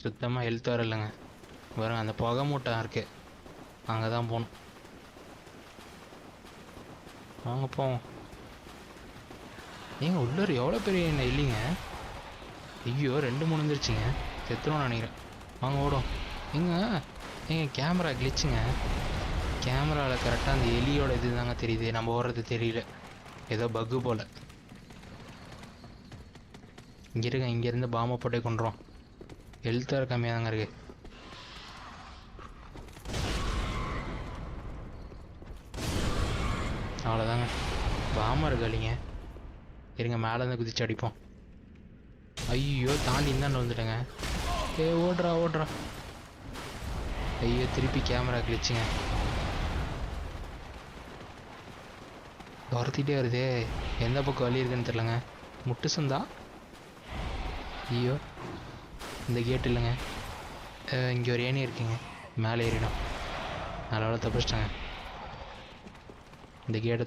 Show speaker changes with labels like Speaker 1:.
Speaker 1: சுத்தமாக ஹெல்த் வர இல்லைங்க. வரும் அந்த புகை மூட்டை இருக்குது, அங்கே தான் போகணும். வாங்க போவோம். ஏங்க உள்ளூர் எவ்வளோ பெரிய என்ன இல்லைங்க. ஐயோ 2-3 வந்துருச்சுங்க. செத்துருவோம் நினைக்கிறேன். வாங்க ஓடும். எங்க கேமரா கிளிச்சுங்க. கேமராவில் கரெக்டாக அந்த எலியோட இது தாங்க தெரியுது, நம்ம ஓடுறது தெரியல. ஏதோ பக்கு போல். இங்கே இருக்க, இங்கேருந்து பாம்பை போட்டே கொண்டுறோம். ஹெல்த் வேறு கம்மியாக தாங்க இருக்குது. அவ்வளோதாங்க, பாம்பு இருக்கு இல்லைங்க. இருங்க மேலேருந்து குதிச்சு அடிப்போம். ஐயோ தாண்டி இந்தாண்டு வந்துட்டேங்க. ஓடுறா. ஐயோ திருப்பி கேமரா கிழிச்சுங்க. துரத்திட்டே வருதே, எந்த பக்கம் வழி இருக்குன்னு தெரிலங்க. முட்டு சந்தா. ஐயோ இந்த கேட்டு இல்லைங்க. இங்கே ஒரு ஏணி இருக்குங்க, மேலே ஏறிடும். நல்ல தப்பிச்சிட்டாங்க. இந்த கேட்டை